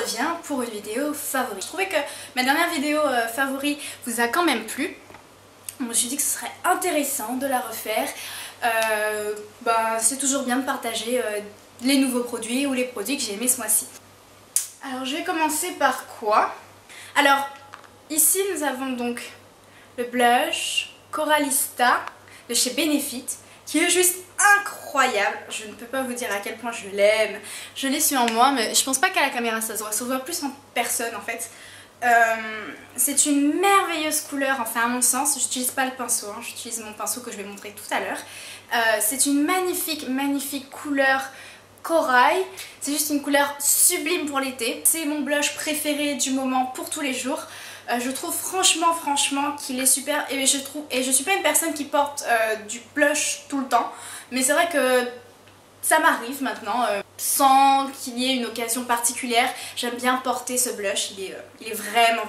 reviens pour une vidéo favori. Je trouvais que ma dernière vidéo favori vous a quand même plu. Je me suis dit que ce serait intéressant de la refaire. C'est toujours bien de partager les nouveaux produits ou les produits que j'ai aimés ce mois-ci. Alors je vais commencer par quoi? Alors ici nous avons donc le blush Coralista de chez Benefit qui est juste incroyable. Je ne peux pas vous dire à quel point je l'aime. Je l'ai su en moi, mais je pense pas qu'à la caméra ça se voit plus en personne en fait. C'est une merveilleuse couleur, enfin à mon sens. J'utilise pas le pinceau, hein, j'utilise mon pinceau que je vais montrer tout à l'heure. C'est une magnifique couleur corail. C'est juste une couleur sublime pour l'été. C'est mon blush préféré du moment pour tous les jours. Je trouve franchement qu'il est super et je suis pas une personne qui porte du blush tout le temps, mais c'est vrai que ça m'arrive maintenant sans qu'il y ait une occasion particulière. J'aime bien porter ce blush, il est vraiment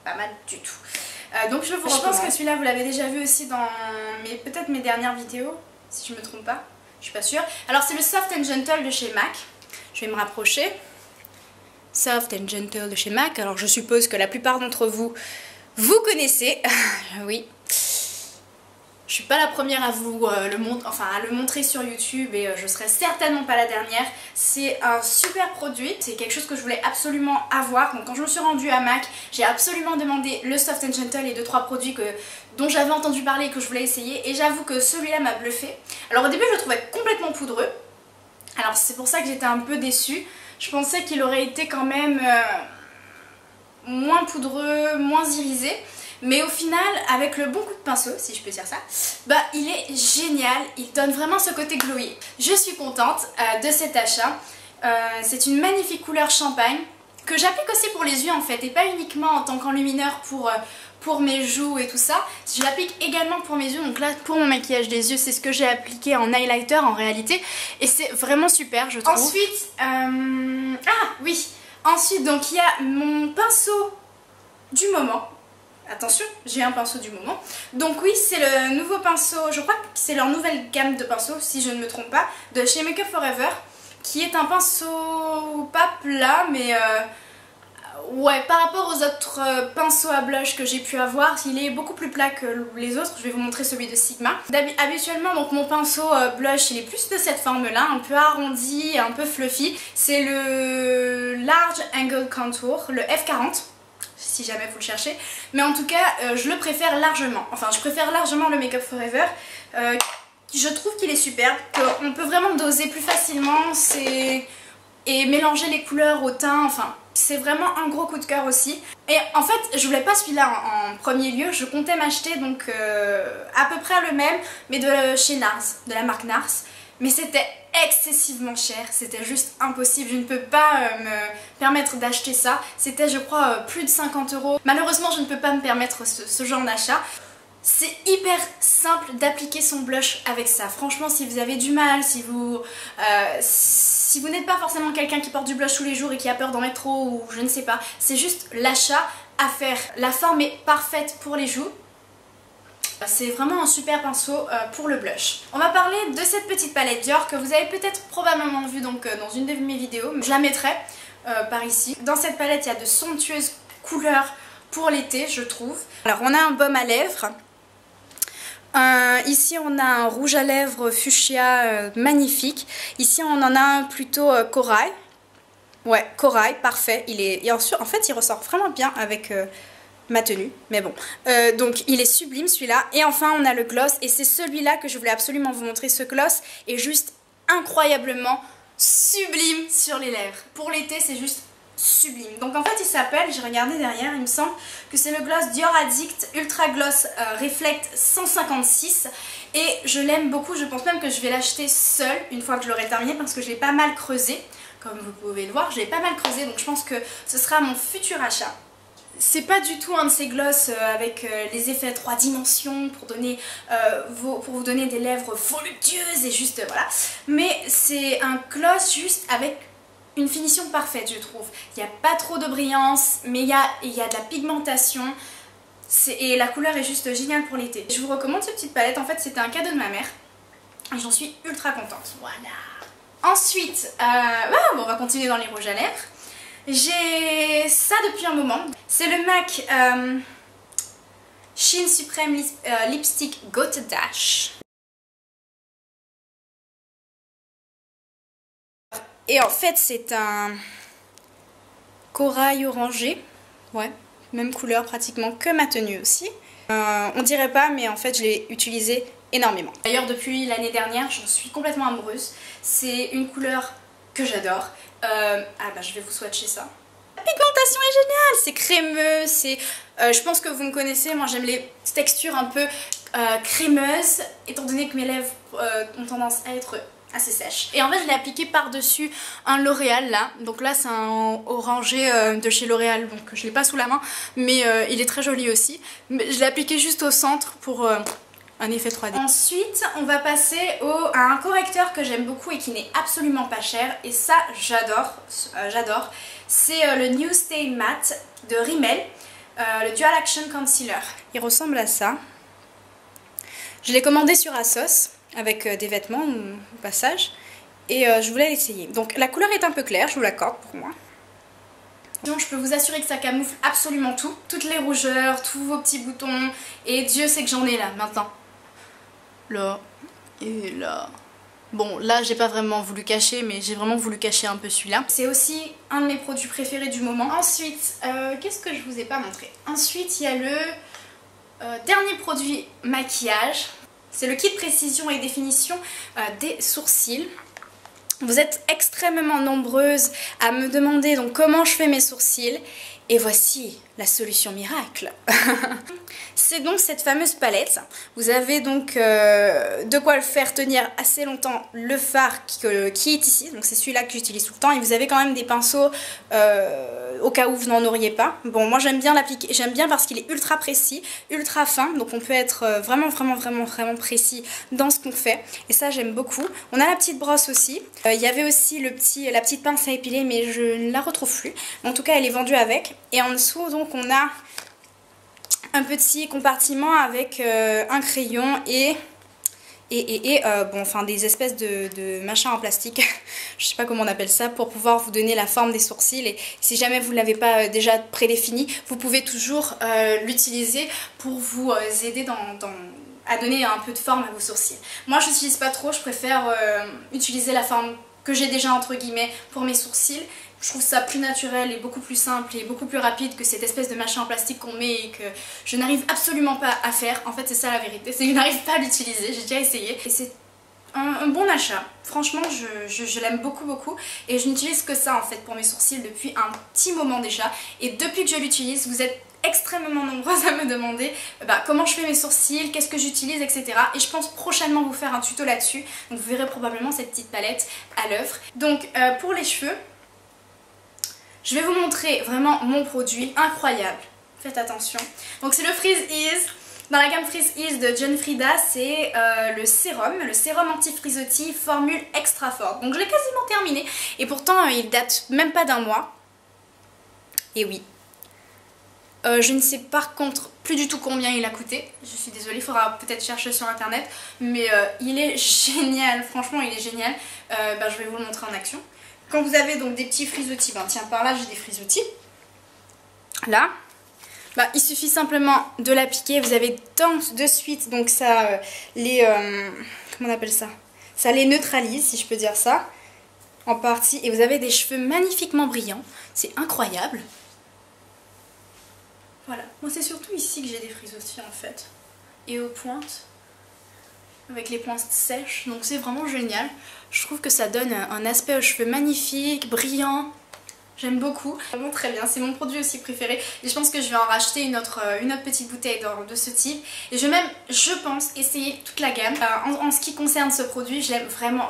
pas mal du tout. Donc je pense que celui-là vous l'avez déjà vu aussi dans peut-être mes dernières vidéos, si je me trompe pas, je suis pas sûre. Alors c'est le Soft and Gentle de chez MAC, je vais me rapprocher. Soft and Gentle de chez MAC, alors je suppose que la plupart d'entre vous connaissez, oui. Je suis pas la première à vous le montrer sur YouTube et je serai certainement pas la dernière. C'est un super produit, c'est quelque chose que je voulais absolument avoir. Donc quand je me suis rendue à MAC, j'ai absolument demandé le Soft and Gentle et 2-3 produits dont j'avais entendu parler et que je voulais essayer. Et j'avoue que celui-là m'a bluffé. Alors au début je le trouvais complètement poudreux. Alors c'est pour ça que j'étais un peu déçue. Je pensais qu'il aurait été quand même moins poudreux, moins irisé. Mais au final, avec le bon coup de pinceau, si je peux dire ça, il est génial. Il donne vraiment ce côté glowy. Je suis contente de cet achat. C'est une magnifique couleur champagne que j'applique aussi pour les yeux en fait. Et pas uniquement en tant qu'enlumineur pour mes joues et tout ça. Je l'applique également pour mes yeux. Donc là, pour mon maquillage des yeux, c'est ce que j'ai appliqué en highlighter en réalité. Et c'est vraiment super, je trouve. Ensuite, Ensuite, donc il y a mon pinceau du moment. Attention, j'ai un pinceau du moment. Donc oui, c'est le nouveau pinceau, je crois que c'est leur nouvelle gamme de pinceaux, si je ne me trompe pas, de chez Make Up For Ever, qui est un pinceau pas plat, mais ouais, par rapport aux autres pinceaux à blush que j'ai pu avoir, il est beaucoup plus plat que les autres. Je vais vous montrer celui de Sigma. Habituellement, donc mon pinceau blush, il est plus de cette forme-là, un peu arrondi, un peu fluffy. C'est le Large Angle Contour, le F40. Si jamais vous le cherchez, mais en tout cas je le préfère largement, je préfère largement le Make Up For Ever. Je trouve qu'il est superbe, qu'on peut vraiment doser plus facilement et mélanger les couleurs au teint, c'est vraiment un gros coup de cœur aussi. Et en fait je voulais pas celui-là en premier lieu, je comptais m'acheter donc à peu près le même, mais de chez NARS, de la marque NARS, mais c'était excessivement cher, c'était juste impossible, je ne peux pas me permettre d'acheter ça, c'était je crois plus de 50 €. Malheureusement je ne peux pas me permettre ce genre d'achat. C'est hyper simple d'appliquer son blush avec ça, franchement si vous avez du mal, si vous n'êtes pas forcément quelqu'un qui porte du blush tous les jours et qui a peur d'en mettre trop ou je ne sais pas, c'est juste l'achat à faire. La forme est parfaite pour les joues. C'est vraiment un super pinceau pour le blush. On va parler de cette petite palette Dior que vous avez peut-être probablement vue dans une de mes vidéos. Je la mettrai par ici. Dans cette palette, il y a de somptueuses couleurs pour l'été, je trouve. Alors, on a un baume à lèvres. Ici, on a un rouge à lèvres fuchsia magnifique. Ici, on en a un plutôt corail. Ouais, corail, parfait. En fait, il ressort vraiment bien avec ma tenue, mais bon. Donc il est sublime celui-là. Et enfin on a le gloss et c'est celui-là que je voulais absolument vous montrer. Ce gloss est juste incroyablement sublime sur les lèvres. Pour l'été c'est juste sublime. Donc en fait il s'appelle, j'ai regardé derrière, il me semble que c'est le gloss Dior Addict Ultra Gloss Reflect 156 et je l'aime beaucoup. Je pense même que je vais l'acheter seule une fois que je l'aurai terminé parce que je l'ai pas mal creusé. Comme vous pouvez le voir, je l'ai pas mal creusé, donc je pense que ce sera mon futur achat. C'est pas du tout un de ces gloss avec les effets 3 dimensions pour vous donner des lèvres voluptueuses et juste voilà. Mais c'est un gloss juste avec une finition parfaite je trouve. Il n'y a pas trop de brillance mais il y a de la pigmentation. Et la couleur est juste géniale pour l'été. Je vous recommande cette petite palette, en fait c'était un cadeau de ma mère. Et j'en suis ultra contente. Voilà. Ensuite, on va continuer dans les rouges à lèvres. J'ai ça depuis un moment. C'est le MAC Sheen Supreme Lipstick Goutte Dash. Et en fait c'est un corail orangé. Ouais, même couleur pratiquement que ma tenue aussi. On dirait pas mais en fait je l'ai utilisé énormément. D'ailleurs depuis l'année dernière j'en suis complètement amoureuse. C'est une couleur que j'adore. Je vais vous swatcher ça. La pigmentation est géniale, c'est crémeux, c'est... je pense que vous me connaissez, moi j'aime les textures un peu crémeuses, étant donné que mes lèvres ont tendance à être assez sèches. Et en fait je l'ai appliqué par-dessus un L'Oréal là, donc là c'est un orangé de chez L'Oréal, donc je l'ai pas sous la main, mais il est très joli aussi. Mais je l'ai appliqué juste au centre pour... un effet 3D. Ensuite, on va passer à un correcteur que j'aime beaucoup et qui n'est absolument pas cher. Et ça, j'adore. J'adore. C'est le New Stay Matte de Rimmel, le Dual Action Concealer. Il ressemble à ça. Je l'ai commandé sur ASOS avec des vêtements au passage. Et je voulais l'essayer. Donc la couleur est un peu claire, je vous l'accorde pour moi. Je peux vous assurer que ça camoufle absolument tout. Toutes les rougeurs, tous vos petits boutons. Et Dieu sait que j'en ai là maintenant. Là et là. Bon, là j'ai pas vraiment voulu cacher, mais j'ai vraiment voulu cacher un peu celui-là. C'est aussi un de mes produits préférés du moment. Ensuite, qu'est-ce que je vous ai pas montré? Ensuite, il y a le dernier produit maquillage. C'est le kit précision et définition des sourcils. Vous êtes extrêmement nombreuses à me demander donc comment je fais mes sourcils. Et voici la solution miracle. C'est donc cette fameuse palette. Vous avez donc de quoi le faire tenir assez longtemps le fard qui est ici. Donc c'est celui-là que j'utilise tout le temps. Et vous avez quand même des pinceaux au cas où vous n'en auriez pas. Bon, moi j'aime bien l'appliquer. J'aime bien parce qu'il est ultra précis, ultra fin. Donc on peut être vraiment précis dans ce qu'on fait. Et ça j'aime beaucoup. On a la petite brosse aussi. Il y avait aussi la petite pince à épiler mais je ne la retrouve plus. En tout cas elle est vendue avec. Et en dessous donc on a un petit compartiment avec un crayon et des espèces de machins en plastique, je sais pas comment on appelle ça, pour pouvoir vous donner la forme des sourcils. Et si jamais vous ne l'avez pas déjà prédéfini, vous pouvez toujours l'utiliser pour vous aider à donner un peu de forme à vos sourcils. Moi je n'utilise pas trop, je préfère utiliser la forme que j'ai déjà entre guillemets pour mes sourcils. Je trouve ça plus naturel et beaucoup plus simple et beaucoup plus rapide que cette espèce de machin en plastique qu'on met et que je n'arrive absolument pas à faire. En fait c'est ça la vérité, c'est que je n'arrive pas à l'utiliser, j'ai déjà essayé. Et c'est un bon achat, franchement je l'aime beaucoup et je n'utilise que ça en fait pour mes sourcils depuis un petit moment déjà. Et depuis que je l'utilise, vous êtes extrêmement nombreuses à me demander comment je fais mes sourcils, qu'est-ce que j'utilise, etc. Et je pense prochainement vous faire un tuto là-dessus. Donc vous verrez probablement cette petite palette à l'œuvre. Donc pour les cheveux, je vais vous montrer vraiment mon produit incroyable. Faites attention. Donc c'est le Freeze Ease. Dans la gamme Freeze Ease de John Frieda, c'est le sérum anti-frisottis formule extra forte. Donc je l'ai quasiment terminé et pourtant il date même pas d'un mois. Et oui. Je ne sais par contre plus du tout combien il a coûté. Je suis désolée, il faudra peut-être chercher sur internet. Mais il est génial, franchement il est génial. Je vais vous le montrer en action. Quand vous avez donc des petits frisottis, tiens par là j'ai des frisottis. Là, il suffit simplement de l'appliquer. Vous avez de suite, donc ça comment on appelle ça? Ça les neutralise si je peux dire ça, en partie. Et vous avez des cheveux magnifiquement brillants. C'est incroyable. Voilà, moi c'est surtout ici que j'ai des frisottis en fait. Et aux pointes. Avec les pointes sèches, donc c'est vraiment génial. Je trouve que ça donne un aspect aux cheveux magnifique, brillant. J'aime beaucoup. Vraiment très bien, c'est mon produit aussi préféré. Et je pense que je vais en racheter une autre petite bouteille de ce type. Et je vais même, je pense, essayer toute la gamme. En ce qui concerne ce produit, je l'aime vraiment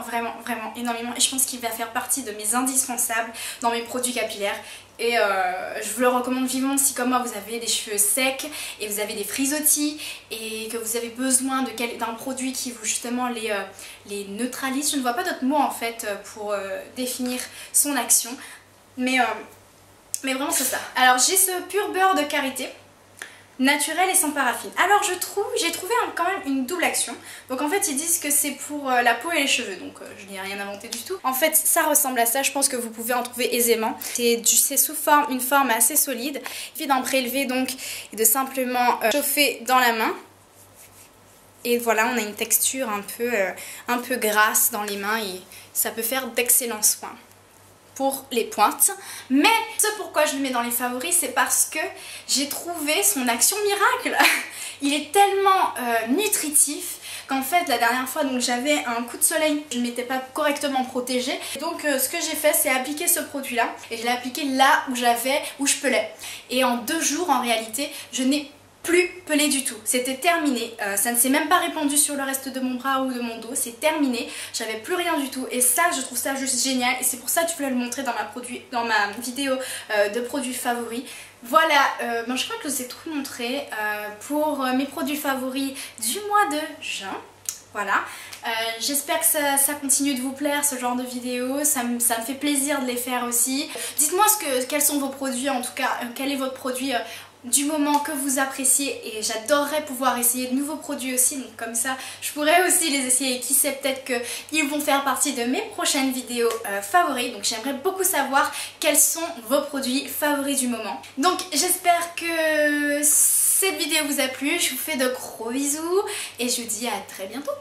énormément. Et je pense qu'il va faire partie de mes indispensables dans mes produits capillaires. Et je vous le recommande vivement si comme moi vous avez des cheveux secs et vous avez des frisottis et que vous avez besoin d'un produit qui vous justement les neutralise. Je ne vois pas d'autre mot en fait pour définir son action. Mais vraiment c'est ça. Alors j'ai ce pur beurre de karité. naturel et sans paraffine. Alors j'ai trouvé quand même une double action. Donc en fait ils disent que c'est pour la peau et les cheveux, donc je n'ai rien inventé du tout. En fait ça ressemble à ça, je pense que vous pouvez en trouver aisément. C'est sous une forme assez solide. Il suffit d'en prélever donc et de simplement chauffer dans la main. Et voilà, on a une texture un peu grasse dans les mains et ça peut faire d'excellents soins pour les pointes. Mais ce pourquoi je le mets dans les favoris, c'est parce que j'ai trouvé son action miracle. Il est tellement nutritif qu'en fait la dernière fois donc j'avais un coup de soleil, je ne m'étais pas correctement protégée. Donc ce que j'ai fait c'est appliquer ce produit là et je l'ai appliqué là où je pelais. Et en 2 jours en réalité je n'ai plus pelé du tout, c'était terminé, ça ne s'est même pas répandu sur le reste de mon bras ou de mon dos, c'est terminé, j'avais plus rien du tout et ça je trouve ça juste génial et c'est pour ça que je voulais le montrer dans ma vidéo de produits favoris. Voilà, je crois que je vous ai tout montré pour mes produits favoris du mois de juin. Voilà, j'espère que ça continue de vous plaire ce genre de vidéos, ça me fait plaisir de les faire aussi. Dites-moi quels sont vos produits, en tout cas quel est votre produit du moment que vous appréciez et j'adorerais pouvoir essayer de nouveaux produits aussi, donc comme ça je pourrais aussi les essayer et qui sait peut-être qu'ils vont faire partie de mes prochaines vidéos favoris. Donc j'aimerais beaucoup savoir quels sont vos produits favoris du moment. Donc j'espère que cette vidéo vous a plu, je vous fais de gros bisous et je vous dis à très bientôt.